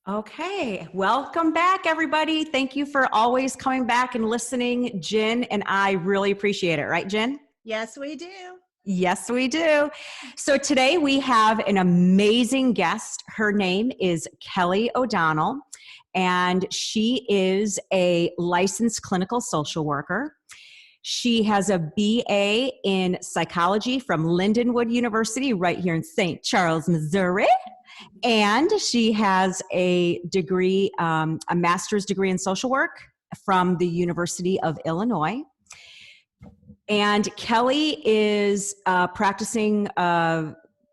Okay, welcome back, everybody. Thank you for always coming back and listening. Jen and I really appreciate it, right, Jen? Yes, we do. Yes, we do. So today we have an amazing guest. Her name is Kelly O'Donnell, and she is a licensed clinical social worker. She has a BA in psychology from Lindenwood University right here in St. Charles, Missouri. And she has a degree, a master's degree in social work from the University of Illinois. And Kelly is practicing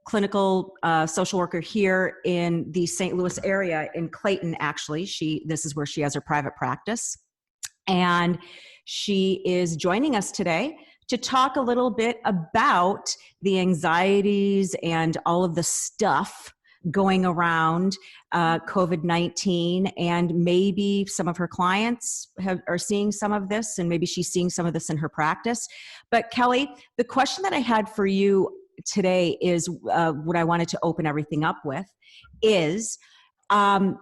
clinical social worker here in the St. Louis area in Clayton, actually. This is where she has her private practice. And she is joining us today to talk a little bit about the anxieties and all of the stuff going around COVID-19, and maybe some of her clients are seeing some of this, and maybe she's seeing some of this in her practice. But Kelly, the question that I had for you today is what I wanted to open everything up with is, I'm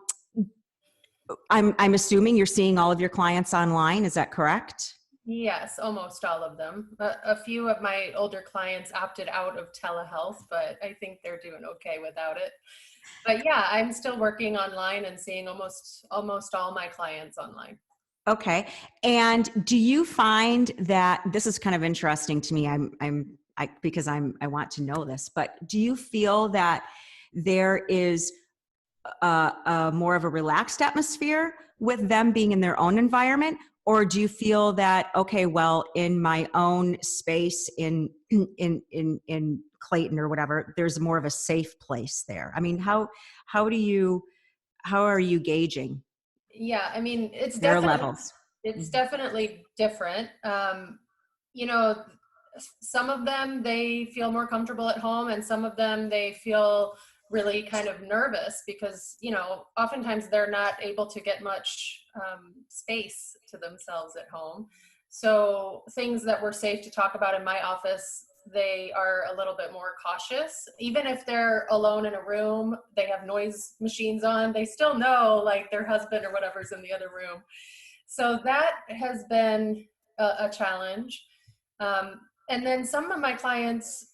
assuming you're seeing all of your clients online. Is that correct? Yes, almost all of them. A few of my older clients opted out of telehealth, but I think they're doing okay without it. But yeah, I'm still working online and seeing almost all my clients online. Okay. And do you find that this is kind of interesting to me? Because I want to know this, but do you feel that there is more of a relaxed atmosphere with them being in their own environment? Or do you feel that, okay, well, in my own space in Clayton or whatever, there's more of a safe place there? I mean, how are you gauging? Yeah, I mean, Their definitely levels. It's definitely different. You know, some of them, they feel more comfortable at home, and some of them, they feel really kind of nervous because, oftentimes they're not able to get much space to themselves at home. So things that were safe to talk about in my office, they are a little bit more cautious. Even if they're alone in a room, they have noise machines on, they still know like their husband or whatever's in the other room. So that has been a challenge. And then some of my clients,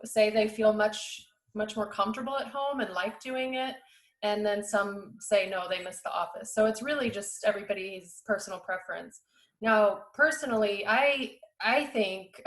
say they feel much more comfortable at home and like doing it. And then some say, no, they miss the office. So it's really just everybody's personal preference. Now, personally, I think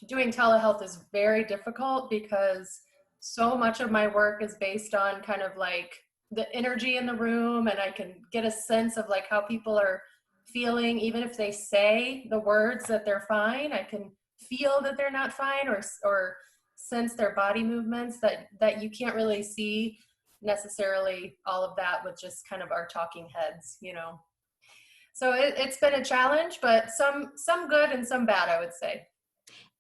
doing telehealth is very difficult because so much of my work is based on kind of like the energy in the room, and I can get a sense of like how people are feeling. Even if they say the words that they're fine, I can feel that they're not fine, or sense their body movements that you can't really see necessarily all of that with just kind of our talking heads, So it's been a challenge, but some good and some bad, I would say.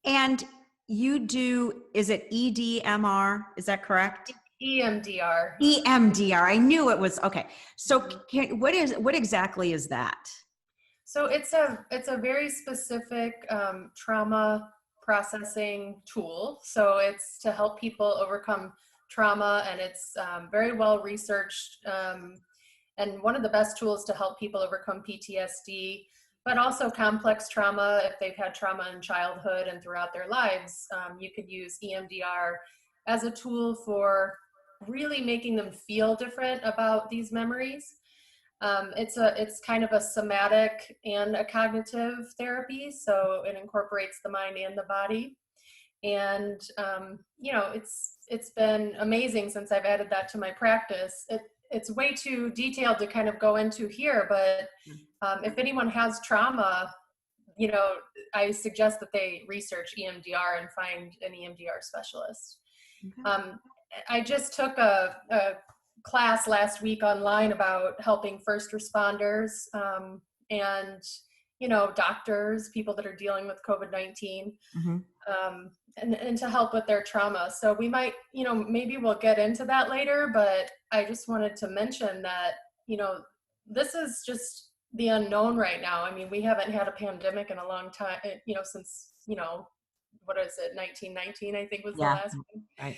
And you do, is it EDMR? Is that correct? EMDR. EMDR. I knew it was. Okay. So what exactly is that? So it's a very specific trauma processing tool. So it's to help people overcome trauma, and it's very well researched, and one of the best tools to help people overcome PTSD, but also complex trauma. If they've had trauma in childhood and throughout their lives, you could use EMDR as a tool for really making them feel different about these memories. It's kind of a somatic and a cognitive therapy, so it incorporates the mind and the body. And it's been amazing since I've added that to my practice. It's way too detailed to kind of go into here, but if anyone has trauma, I suggest that they research EMDR and find an EMDR specialist. Okay. I just took a class last week online about helping first responders and doctors, people that are dealing with COVID-19, and to help with their trauma. So we might, maybe we'll get into that later, but I just wanted to mention that, this is just the unknown right now. I mean, we haven't had a pandemic in a long time, since, what is it, 1919, I think was the last one. Right.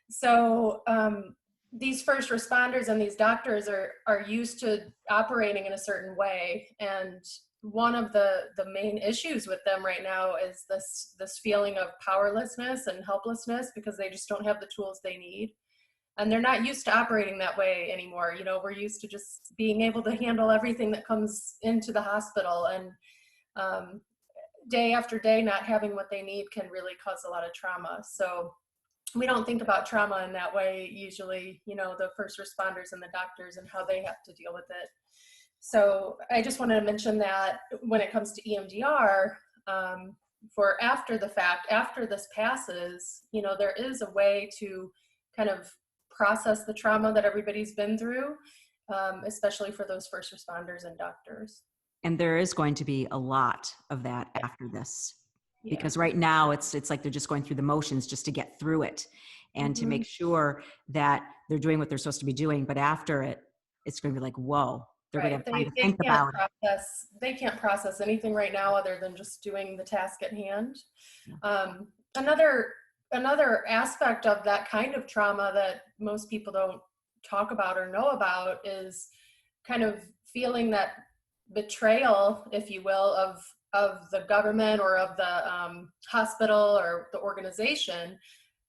So these first responders and these doctors are used to operating in a certain way, and one of the main issues with them right now is this feeling of powerlessness and helplessness because they just don't have the tools they need, and they're not used to operating that way anymore. You know, we're used to just being able to handle everything that comes into the hospital, and day after day not having what they need can really cause a lot of trauma. So we don't think about trauma in that way usually, you know, the first responders and the doctors and how they have to deal with it. So I just wanted to mention that when it comes to EMDR, for after the fact, after this passes, you know, there is a way to kind of process the trauma that everybody's been through, especially for those first responders and doctors. And there is going to be a lot of that after this. Yeah. Because right now it's like they're just going through the motions just to get through it and to make sure that they're doing what they're supposed to be doing. But after it, it's going to be like, whoa, they're going to have time to think about it. They can't process anything right now other than just doing the task at hand. Another aspect of that kind of trauma that most people don't talk about or know about is kind of feeling that betrayal, if you will, of the government or of the hospital or the organization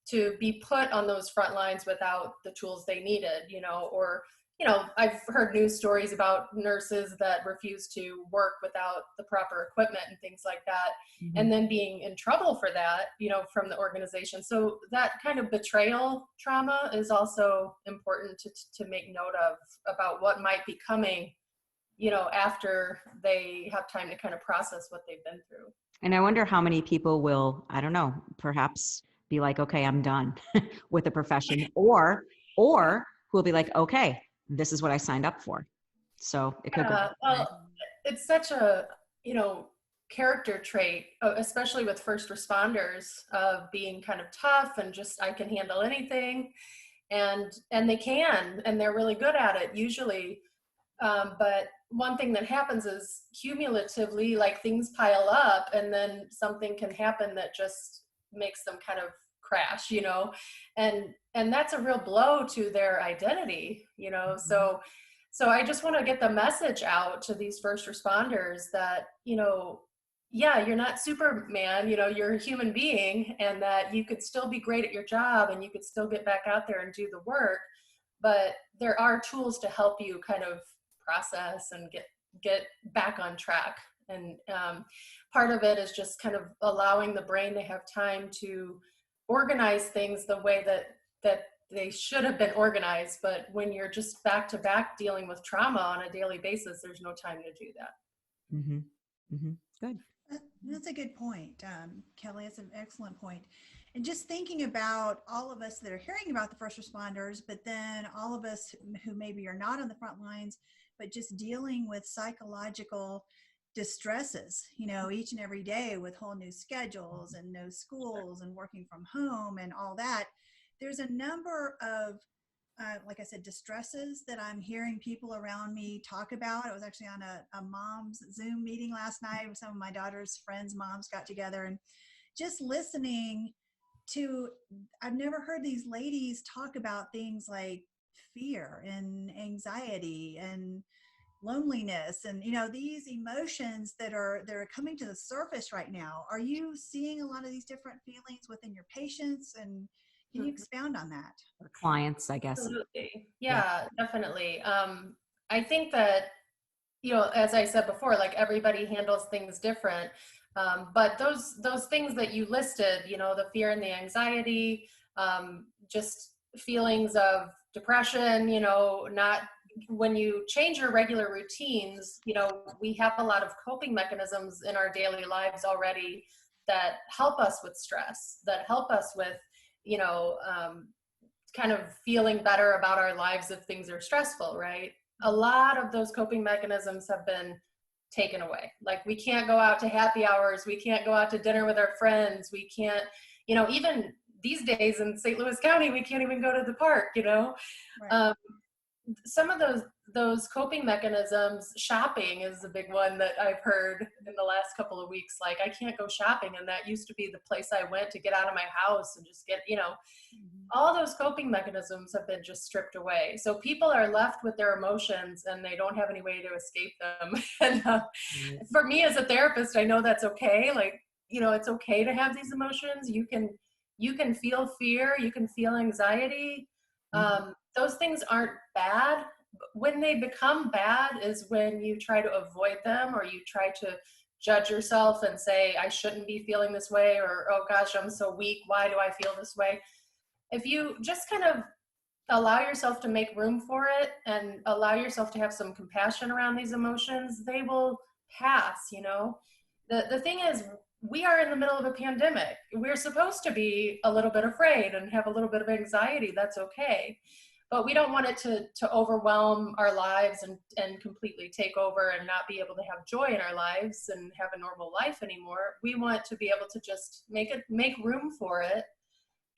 to be put on those front lines without the tools they needed, you know, or, you know, I've heard news stories about nurses that refuse to work without the proper equipment and things like that, and then being in trouble for that, you know, from the organization. So that kind of betrayal trauma is also important to make note of, about what might be coming, you know, after they have time to kind of process what they've been through. And I wonder how many people will, I don't know, perhaps be like, okay, I'm done with the profession, or who'll be like, okay, this is what I signed up for. So it could go. Well, it's such a, you know, character trait, especially with first responders, of being kind of tough and just, I can handle anything. And they can, and they're really good at it usually. But one thing that happens is cumulatively, like, things pile up and then something can happen that just makes them kind of crash, you know, and that's a real blow to their identity, you know. So I just want to get the message out to these first responders that, you know, yeah, you're not Superman, you know, you're a human being, and that you could still be great at your job and you could still get back out there and do the work, but there are tools to help you kind of process and get back on track. And part of it is just kind of allowing the brain to have time to organize things the way that they should have been organized. But when you're just back to back dealing with trauma on a daily basis, there's no time to do that. Good. That's a good point, Kelly. It's an excellent point. And just thinking about all of us that are hearing about the first responders, but then all of us who maybe are not on the front lines, but just dealing with psychological distresses, you know, each and every day with whole new schedules and no schools and working from home and all that. There's a number of, like I said, distresses that I'm hearing people around me talk about. I was actually on a mom's Zoom meeting last night with some of my daughter's friends' moms got together, and just listening to, I've never heard these ladies talk about things like fear and anxiety and loneliness, and, you know, these emotions that are coming to the surface right now. Are you seeing a lot of these different feelings within your patients, and can you expound on that? Or clients, I guess. Absolutely. Yeah, definitely. I think that, you know, as I said before, like, everybody handles things different. But those things that you listed, you know, the fear and the anxiety, just feelings of depression, you know, not, when you change your regular routines, you know, we have a lot of coping mechanisms in our daily lives already that help us with stress, that help us with, you know, kind of feeling better about our lives if things are stressful, right? A lot of those coping mechanisms have been taken away. Like, we can't go out to happy hours. We can't go out to dinner with our friends. We can't, you know, even these days in St. Louis County, we can't even go to the park, you know? Right. some of those coping mechanisms, shopping is a big one that I've heard in the last couple of weeks. Like, I can't go shopping, and that used to be the place I went to get out of my house and just get, all those coping mechanisms have been just stripped away. So people are left with their emotions and they don't have any way to escape them. And for me as a therapist, I know that's okay. Like, it's okay to have these emotions. You can feel fear, you can feel anxiety. Those things aren't bad. When they become bad is when you try to avoid them, or you try to judge yourself and say, I shouldn't be feeling this way, or, oh gosh, I'm so weak, why do I feel this way? If you just kind of allow yourself to make room for it and allow yourself to have some compassion around these emotions, they will pass. The thing is, we are in the middle of a pandemic. We're supposed to be a little bit afraid and have a little bit of anxiety. That's okay. But we don't want it to overwhelm our lives and completely take over and not be able to have joy in our lives and have a normal life anymore. We want to be able to just make room for it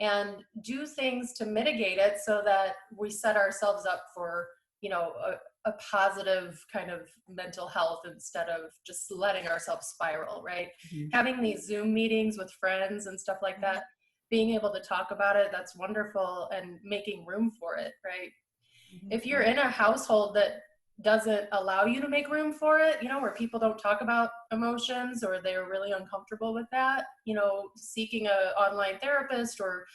and do things to mitigate it, so that we set ourselves up for, a positive kind of mental health, instead of just letting ourselves spiral, right? Mm-hmm. Having these Zoom meetings with friends and stuff like that, being able to talk about it, that's wonderful, and making room for it, right? Mm-hmm. If you're in a household that doesn't allow you to make room for it, where people don't talk about emotions, or they're really uncomfortable with that, seeking an online therapist or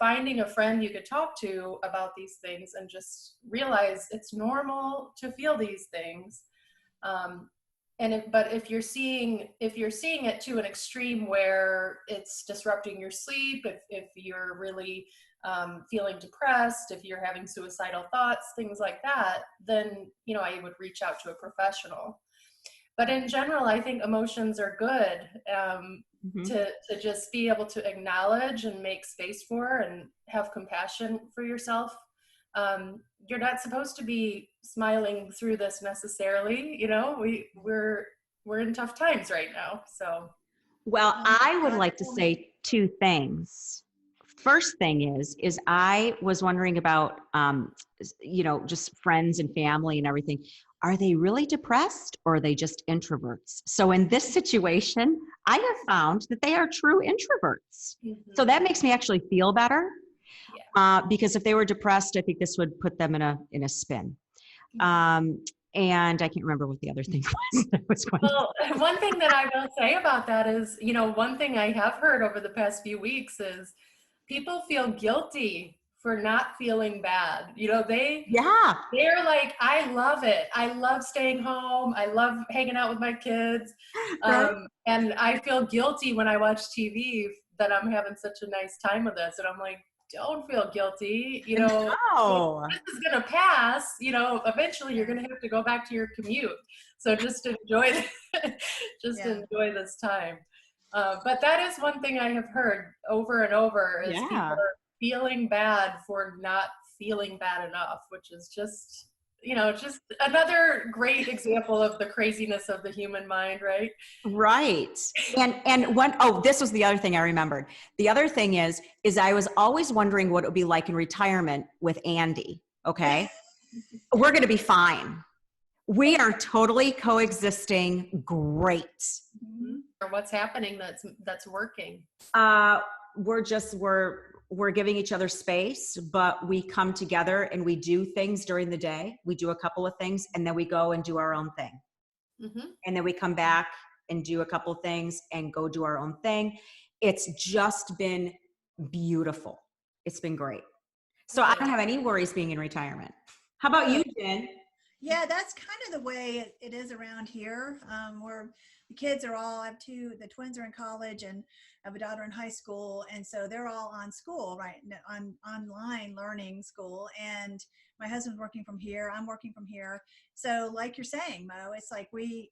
finding a friend you could talk to about these things, and just realize it's normal to feel these things. But if you're seeing it to an extreme where it's disrupting your sleep, if you're really feeling depressed, if you're having suicidal thoughts, things like that, then, I would reach out to a professional. But in general, I think emotions are good, to just be able to acknowledge and make space for, and have compassion for yourself. You're not supposed to be smiling through this necessarily. We're in tough times right now. So, well, I would like to say two things. First thing is I was wondering about, just friends and family and everything. Are they really depressed, or are they just introverts? So in this situation, I have found that they are true introverts. Mm-hmm. So that makes me actually feel better. Yeah. Because if they were depressed, I think this would put them in a spin. Mm-hmm. And I can't remember what the other thing was. Well, one thing that I will say about that is, one thing I have heard over the past few weeks is people feel guilty for not feeling bad. They're like, I love it. I love staying home. I love hanging out with my kids. Right. And I feel guilty when I watch TV that I'm having such a nice time with this. And I'm like, don't feel guilty. No. This is going to pass. Eventually you're going to have to go back to your commute. So just enjoy, enjoy this time. But that is one thing I have heard over and over is people are feeling bad for not feeling bad enough, which is just another great example of the craziness of the human mind, right? Right. And this was the other thing I remembered. The other thing is I was always wondering what it would be like in retirement with Andy. Okay. We're going to be fine. We are totally coexisting. Great. Mm-hmm. Or what's happening that's working? We're giving each other space, but we come together and we do things during the day. We do a couple of things, and then we go and do our own thing. Mm-hmm. And then we come back and do a couple of things and go do our own thing. It's just been beautiful. It's been great. So I don't have any worries being in retirement. How about you, Jen? Yeah, that's kind of the way it is around here. Where the kids are all, the twins are in college, and I have a daughter in high school. And so they're all on school, right? On online learning school. And my husband's working from here. I'm working from here. So like you're saying, Mo, it's like we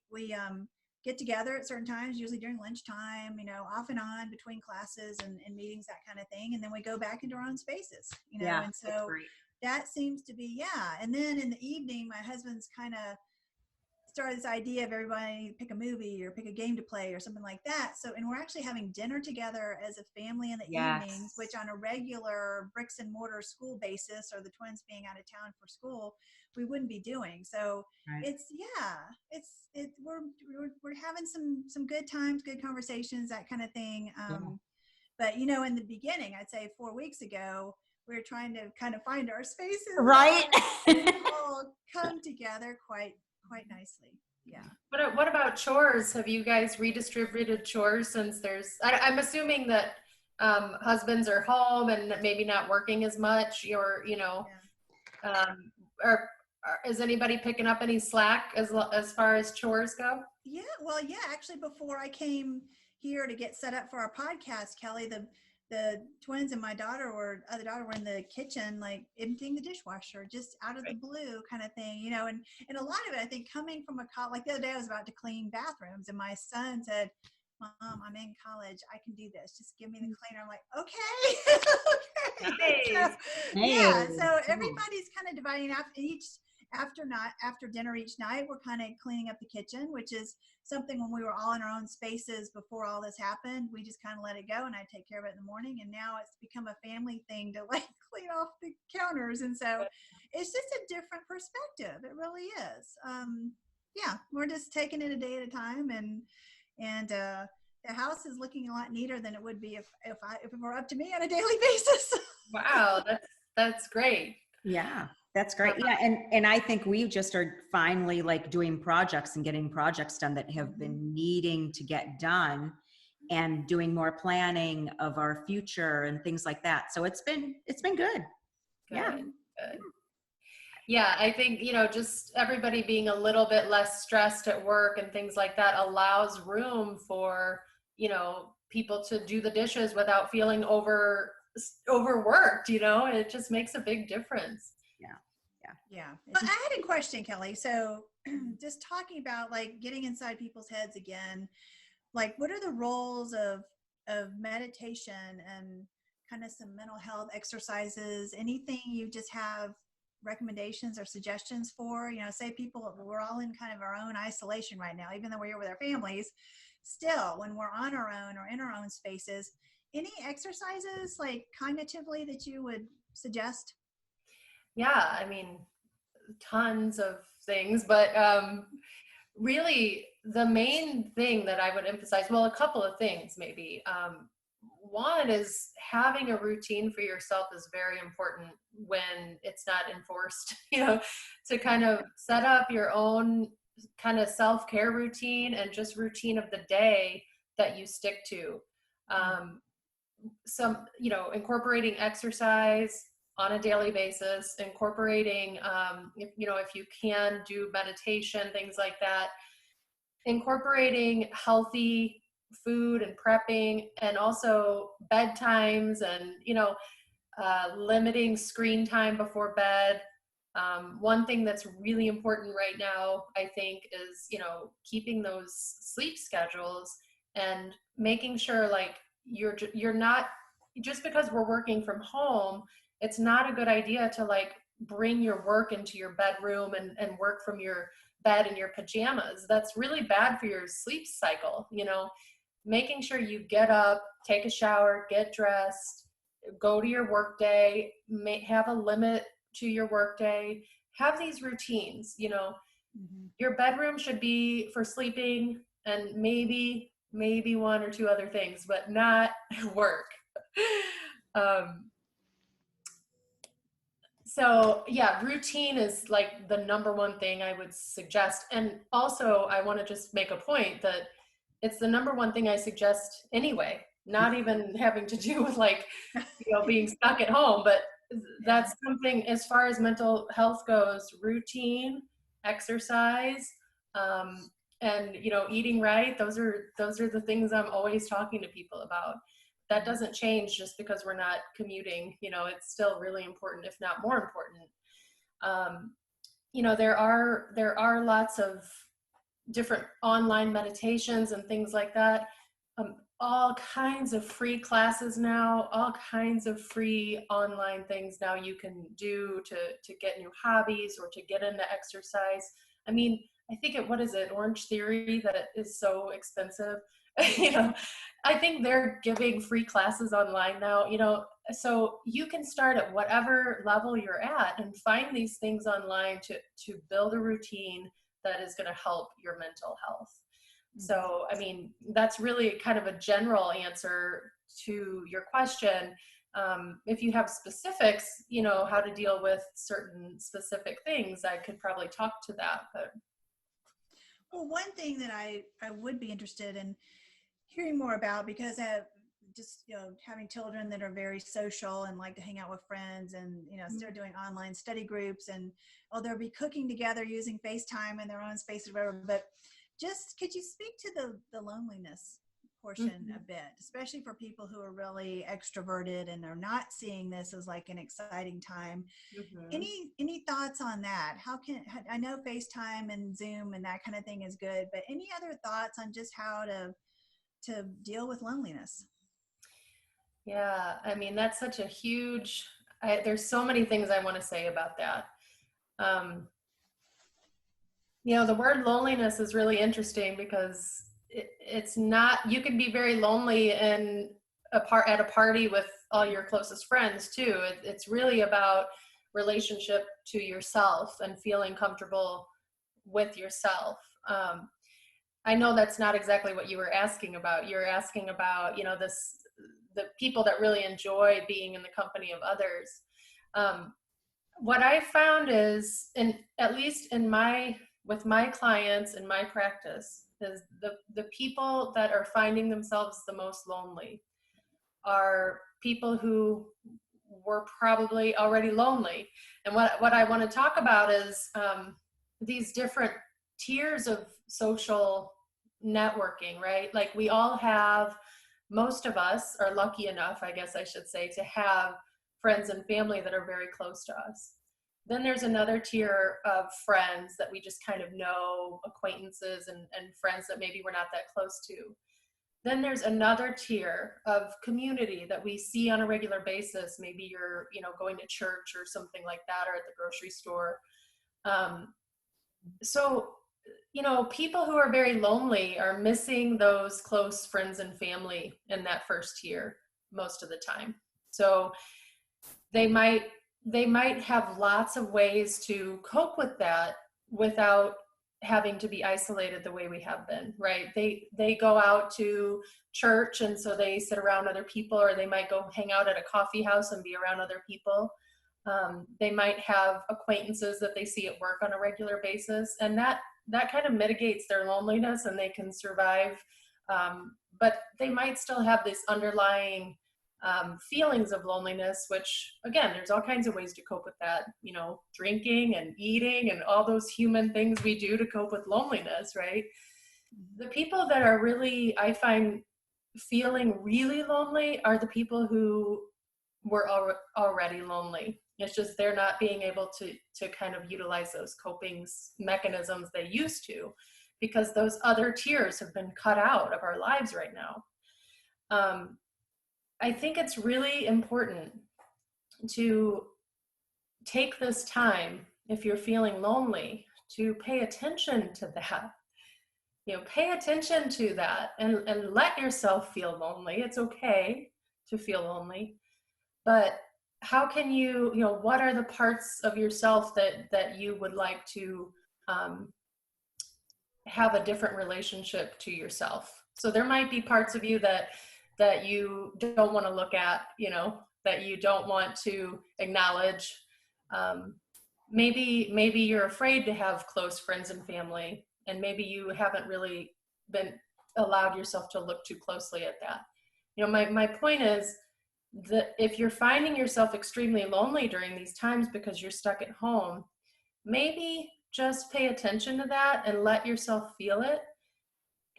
get together at certain times, usually during lunchtime, off and on between classes and meetings, that kind of thing. And then we go back into our own spaces, and so that seems to be, And then in the evening, my husband's kind of started this idea of everybody pick a movie or pick a game to play or something like that. So, and we're actually having dinner together as a family in the evenings, which on a regular bricks and mortar school basis, or the twins being out of town for school, we wouldn't be doing. So we're having some good times, good conversations, that kind of thing. But in the beginning, I'd say 4 weeks ago, we were trying to kind of find our spaces, right? all come together quite nicely. Yeah. What about chores? Have you guys redistributed chores since I'm assuming that husbands are home and maybe not working as much, is anybody picking up any slack as far as chores go? Yeah, well, yeah, actually before I came here to get set up for our podcast, Kelly, the twins and my other daughter were in the kitchen, like emptying the dishwasher, just out of the blue kind of thing, and a lot of it, I think, coming from like the other day I was about to clean bathrooms and my son said, Mom, I'm in college. I can do this. Just give me the cleaner. I'm like, okay. Nice. Yeah. So everybody's kind of dividing up after dinner each night. We're kind of cleaning up the kitchen, which is something when we were all in our own spaces before all this happened, we just kind of let it go and I take care of it in the morning. And now it's become a family thing to like clean off the counters. And so it's just a different perspective. It really is. Yeah, we're just taking it a day at a time, and the house is looking a lot neater than it would be if it were up to me on a daily basis. Wow, that's great. Yeah, that's great. Yeah, and I think we just are finally like doing projects and getting projects done that have been needing to get done, and doing more planning of our future and things like that. So it's been good. Yeah. Good. Yeah, I think, just everybody being a little bit less stressed at work and things like that allows room for, people to do the dishes without feeling overworked, it just makes a big difference. Yeah. But I had a question, Kelly. So just talking about like getting inside people's heads again, like what are the roles of meditation and kind of some mental health exercises? Anything you just have recommendations or suggestions for? Say we're all in kind of our own isolation right now, even though we're here with our families. Still, when we're on our own or in our own spaces, any exercises like cognitively that you would suggest? Yeah, I mean, tons of things, but really the main thing that I would emphasize, well, a couple of things maybe. One is having a routine for yourself is very important when it's not enforced, to kind of set up your own kind of self-care routine and just routine of the day that you stick to. Incorporating exercise on a daily basis, incorporating, if you can do meditation, things like that, incorporating healthy food and prepping, and also bedtimes, and limiting screen time before bed. One thing that's really important right now, I think, is keeping those sleep schedules and making sure like you're not, just because we're working from home, it's not a good idea to like bring your work into your bedroom and work from your bed in your pajamas. That's really bad for your sleep cycle. Making sure you get up, take a shower, get dressed, go to your work day, have a limit to your work day, have these routines. Your bedroom should be for sleeping and maybe one or two other things, but not work. So yeah, routine is like the number one thing I would suggest. And also I want to just make a point that it's the number one thing I suggest anyway, not even having to do with like, being stuck at home, but that's something as far as mental health goes: routine, exercise, and, eating right. Those are the things I'm always talking to people about. That doesn't change just because we're not commuting. It's still really important, if not more important. There are lots of different online meditations and things like that. All kinds of free classes now, all kinds of free online things now you can do to get new hobbies or to get into exercise. I mean, I think what is it, Orange Theory, that it is so expensive. You know, I think they're giving free classes online now, you know, so you can start at whatever level you're at and find these things online to build a routine that is going to help your mental health. So, I mean, that's really kind of a general answer to your question. If you have specifics, you know, how to deal with certain specific things, I could probably talk to that. But well, one thing that I would be interested in hearing more about, because just, you know, having children that are very social and like to hang out with friends, and, you know, start doing online study groups, and they'll be cooking together using FaceTime in their own spaces or whatever. But just, could you speak to the loneliness portion a bit, especially for people who are really extroverted and are not seeing this as like an exciting time? Any thoughts on that? I know FaceTime and Zoom and that kind of thing is good, but any other thoughts on just how to deal with loneliness? yeah, I mean, that's such a huge, there's so many things I want to say about that. You know, the word loneliness is really interesting because it's not, you can be very lonely at a party with all your closest friends too. It's really about relationship to yourself and feeling comfortable with yourself. I know that's not exactly what you were asking about. You're asking about, you know, the people that really enjoy being in the company of others. What I found is, at least with my clients in my practice, is the people that are finding themselves the most lonely are people who were probably already lonely. And what I want to talk about is these different tiers of social networking, right? Like we all have, most of us are lucky enough, I guess I should say, to have friends and family that are very close to us. Then there's another tier of friends that we just kind of know, acquaintances and friends that maybe we're not that close to. Then there's another tier of community that we see on a regular basis. Maybe you're, you know, going to church or something like that, or at the grocery store. So, you know, people who are very lonely are missing those close friends and family in that first tier most of the time. So they might have lots of ways to cope with that without having to be isolated the way we have been, right? They go out to church, and so they sit around other people, or they might go hang out at a coffee house and be around other people. They might have acquaintances that they see at work on a regular basis, and that kind of mitigates their loneliness, and they can survive. But they might still have this underlying feelings of loneliness, which, again, there's all kinds of ways to cope with that, you know, drinking and eating and all those human things we do to cope with loneliness, right? The people that are really, I find, feeling really lonely are the people who were already lonely. It's just they're not being able to kind of utilize those coping mechanisms they used to, because those other tiers have been cut out of our lives right now. I think it's really important to take this time, if you're feeling lonely, to pay attention to that. You know, pay attention to that and let yourself feel lonely. It's okay to feel lonely, but how can you know, what are the parts of yourself that you would like to have a different relationship to yourself? So there might be parts of you that you don't want to look at, you know, that you don't want to acknowledge. Maybe you're afraid to have close friends and family, and maybe you haven't really been allowed yourself to look too closely at that. You know, my point is that if you're finding yourself extremely lonely during these times because you're stuck at home, maybe just pay attention to that and let yourself feel it,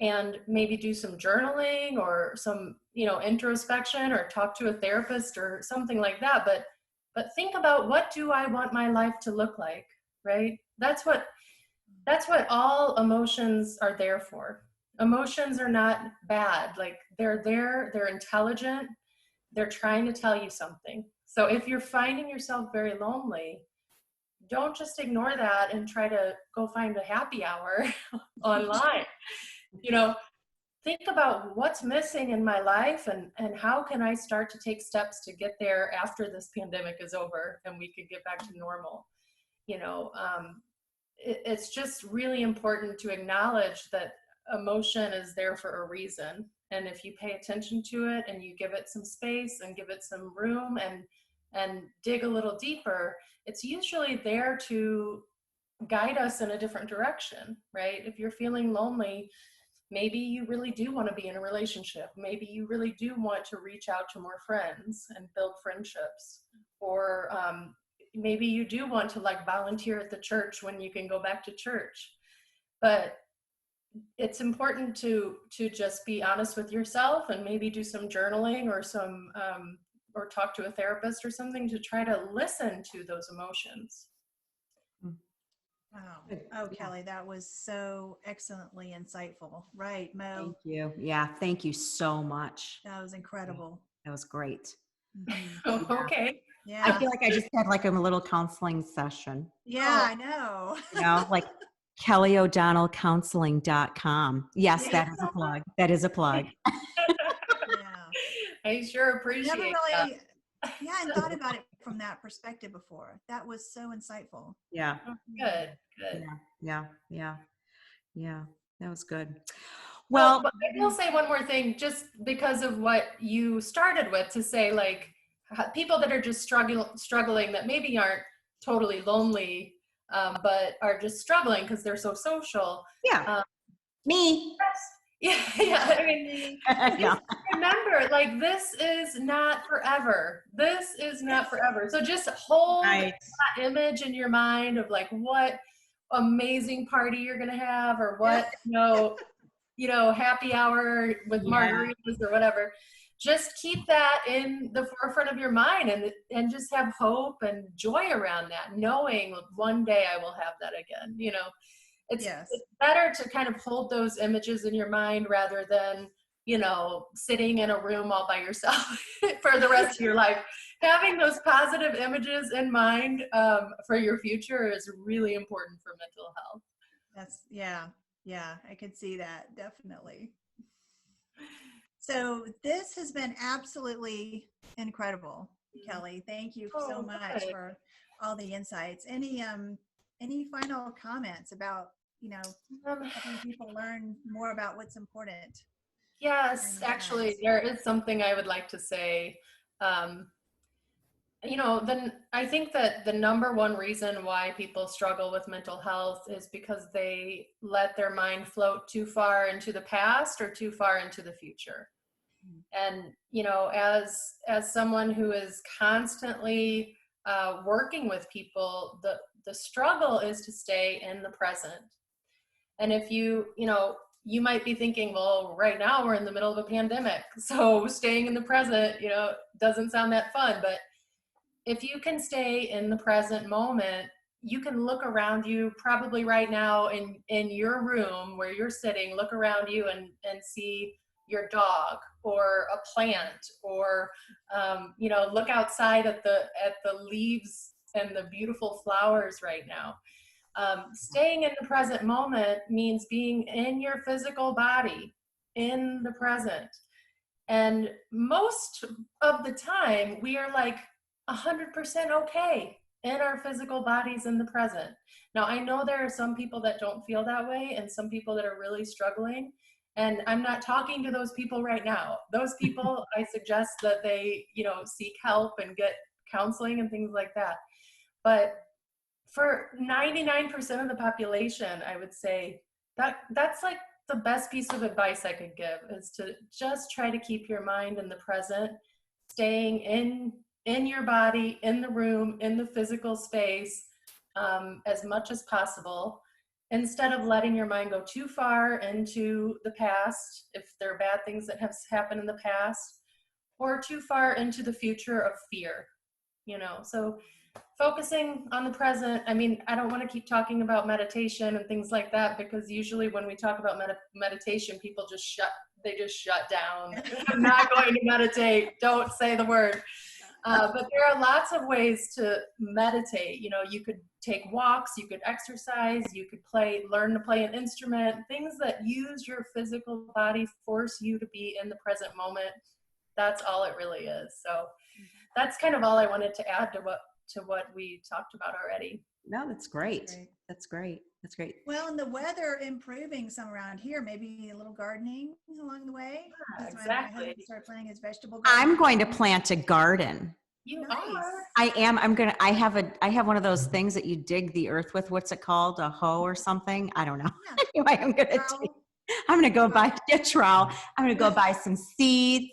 and maybe do some journaling or some, you know, introspection, or talk to a therapist or something like that. But think about, what do I want my life to look like, right? That's what all emotions are there for. Emotions are not bad. Like, they're there, they're intelligent, they're trying to tell you something. So if you're finding yourself very lonely, don't just ignore that and try to go find a happy hour online. You know, think about what's missing in my life and how can I start to take steps to get there after this pandemic is over and we could get back to normal. You know, it's just really important to acknowledge that emotion is there for a reason. And if you pay attention to it and you give it some space and give it some room and dig a little deeper, it's usually there to guide us in a different direction, right? If you're feeling lonely, maybe you really do want to be in a relationship. Maybe you really do want to reach out to more friends and build friendships. Or maybe you do want to like volunteer at the church when you can go back to church. But it's important to just be honest with yourself and maybe do some journaling or some or talk to a therapist or something to try to listen to those emotions. Wow. Oh, Kelly, that was so excellently insightful. Right, Mo? Thank you. Yeah. Thank you so much. That was incredible. That was great. Mhm. Okay. Yeah. I feel like I just had like a little counseling session, Yeah, I know. you know, like kellyo'donnellcounseling.com. Yes, Yeah. that is a plug. That is a plug. Yeah. I sure appreciate Never that. really, yeah, I thought about it from that perspective before. That was so insightful. Yeah. Good, good. Yeah. That was good. Well, Well, but I will say one more thing, just because of what you started with, to say like people that are just struggling that maybe aren't totally lonely, but are just struggling because they're so social. yeah. Me. Yeah, I mean, Yeah. just remember, like, this is not forever. This is not forever. So just hold Right. that image in your mind of like what amazing party you're gonna have, or what happy hour with margaritas or whatever. Just keep that in the forefront of your mind and just have hope and joy around that, knowing one day I will have that again. You know, it's better to kind of hold those images in your mind rather than, sitting in a room all by yourself for the rest of your life. Having those positive images in mind for your future is really important for mental health. Yeah, I could see that, definitely. So this has been absolutely incredible, Kelly. Thank you so much for all the insights. Any final comments about, helping people learn more about what's important? Yes, actually, there is something I would like to say. I think that the number one reason why people struggle with mental health is because they let their mind float too far into the past or too far into the future. And, as someone who is constantly working with people, the struggle is to stay in the present. And if you might be thinking, well, right now we're in the middle of a pandemic, so staying in the present, doesn't sound that fun. But if you can stay in the present moment, you can look around you probably right now in your room where you're sitting, look around you and see your dog or a plant, or look outside at the leaves and the beautiful flowers right now. Staying in the present moment means being in your physical body, in the present. And most of the time, we are like 100% okay in our physical bodies in the present. Now, I know there are some people that don't feel that way and some people that are really struggling. And I'm not talking to those people right now. Those people, I suggest that they, seek help and get counseling and things like that. But for 99% of the population, I would say that's like the best piece of advice I could give, is to just try to keep your mind in the present, staying in your body, in the room, in the physical space, as much as possible, instead of letting your mind go too far into the past, if there are bad things that have happened in the past, or too far into the future of fear, So focusing on the present. I mean, I don't want to keep talking about meditation and things like that, because usually when we talk about meditation, people just shut down. I'm not going to meditate. Don't say the word. But there are lots of ways to meditate. You know, you could take walks, you could exercise, you could learn to play an instrument, things that use your physical body, force you to be in the present moment. That's all it really is. So that's kind of all I wanted to add to what we talked about already. No, that's great. That's great. That's great. Well, and the weather improving some around here, maybe a little gardening along the way. Yeah, My exactly. husband started planting his vegetable garden. I'm going to plant a garden. You Nice. are. I am. I have one of those things that you dig the earth with. What's it called? A hoe or something? I don't know. Yeah. Anyway, I'm going to go buy a trowel. I'm going to go buy some seeds.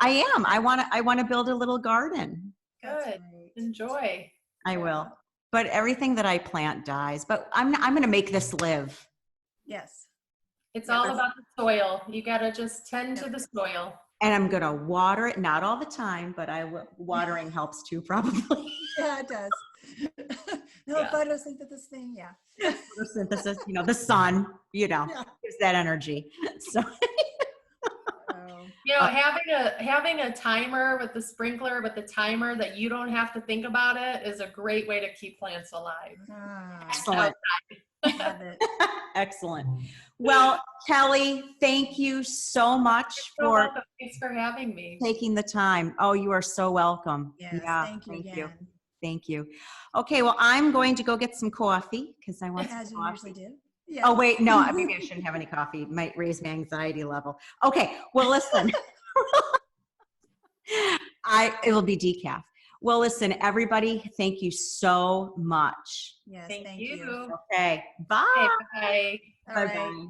I am. I want to build a little garden. Good. Enjoy. I will. But everything that I plant dies. But I'm going to make this live. Yes. It's all about the soil. You got to just tend to the soil. And I'm going to water it, not all the time, but watering helps too, probably. Yeah, it does. Photosynthesis thing, yeah. Photosynthesis, the sun, gives that energy. So, having a timer with the sprinkler, with the timer that you don't have to think about it is a great way to keep plants alive. Excellent. Love it. Excellent. Well, Kelly, thank you so much Thanks for having me. Taking the time. Oh, you are so welcome. Yes, Yeah, thank you again. Thank you. Okay, well, I'm going to go get some coffee because I want some coffee. As you usually do. Yeah. Oh, wait, no, maybe I shouldn't have any coffee. It might raise my anxiety level. Okay, well, listen. It'll be decaf. Well, listen, everybody, thank you so much. Yes, Thank thank you. Okay, bye. Okay, bye. All right. Bye-bye.